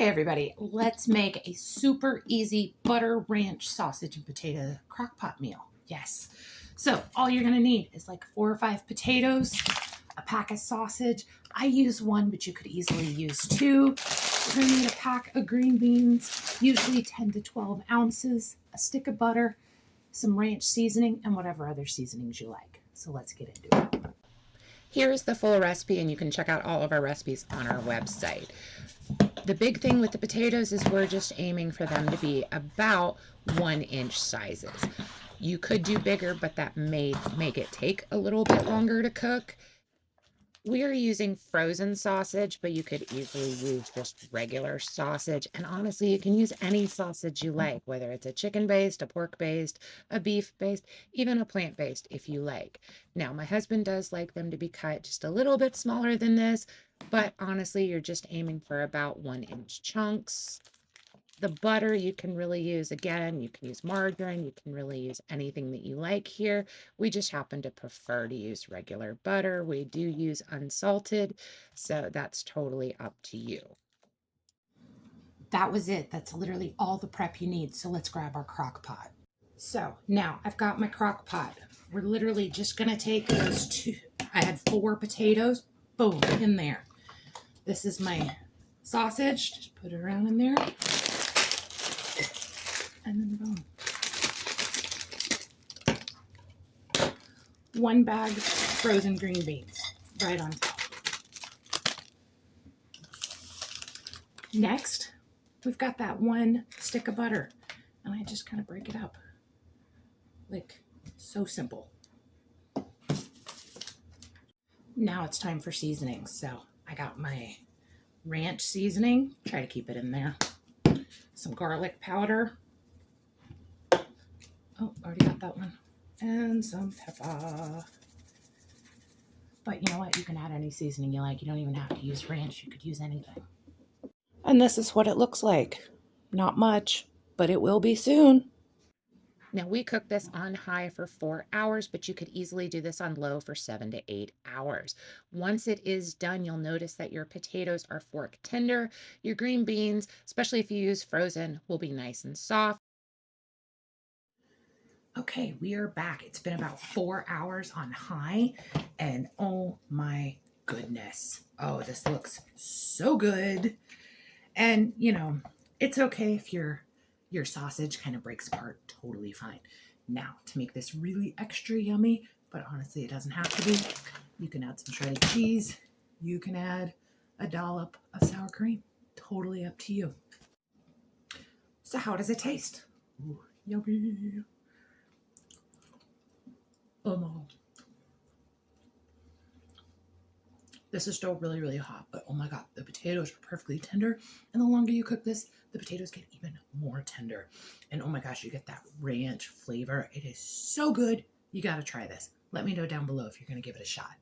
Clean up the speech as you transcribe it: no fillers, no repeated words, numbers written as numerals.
everybody, let's make a super easy butter ranch sausage and potato crockpot meal. Yes. So all you're going to need is like 4 or 5 potatoes, a pack of sausage. I use 1, but you could easily use 2. You're going to need a pack of green beans, usually 10 to 12 ounces, a stick of butter, some ranch seasoning, and whatever other seasonings you like. So let's get into it. Here's the full recipe, and you can check out all of our recipes on our website. The big thing with the potatoes is we're just aiming for them to be about 1-inch sizes. You could do bigger, but that may make it take a little bit longer to cook. We are using frozen sausage, but you could easily use just regular sausage. And honestly, you can use any sausage you like, whether it's a chicken-based, a pork-based, a beef-based, even a plant-based if you like. Now, my husband does like them to be cut just a little bit smaller than this, but honestly, you're just aiming for about 1-inch chunks. The butter you can really use, again, you can use margarine, you can really use anything that you like here. We just happen to prefer to use regular butter. We do use unsalted, so that's totally up to you. That was it. That's literally all the prep you need. So let's grab our crock pot. So now I've got my crock pot. We're literally just going to take those 2. I had 4 potatoes, boom, in there. This is my sausage. Just put it around in there. And then boom. 1 bag frozen green beans right on top. Next, we've got that 1 stick of butter, and I just kind of break it up. Like, so simple. Now it's time for seasoning. So I got my ranch seasoning. Try to keep it in there. Some garlic powder. Oh, already got that one. And some pepper. But you know what? You can add any seasoning you like. You don't even have to use ranch. You could use anything. And this is what it looks like. Not much, but it will be soon. Now, we cook this on high for 4 hours, but you could easily do this on low for 7 to 8 hours. Once it is done, you'll notice that your potatoes are fork tender. Your green beans, especially if you use frozen, will be nice and soft. Okay, we are back. It's been about 4 hours on high, and oh my goodness. Oh, this looks so good. And, you know, it's okay if your sausage kind of breaks apart. Totally fine. Now, to make this really extra yummy, but honestly, it doesn't have to be, you can add some shredded cheese. You can add a dollop of sour cream. Totally up to you. So how does it taste? Ooh, yummy. Oh no. This is still really, really hot, but oh my God, the potatoes are perfectly tender. And the longer you cook this, the potatoes get even more tender. And oh my gosh, you get that ranch flavor. It is so good. You got to try this. Let me know down below if you're going to give it a shot.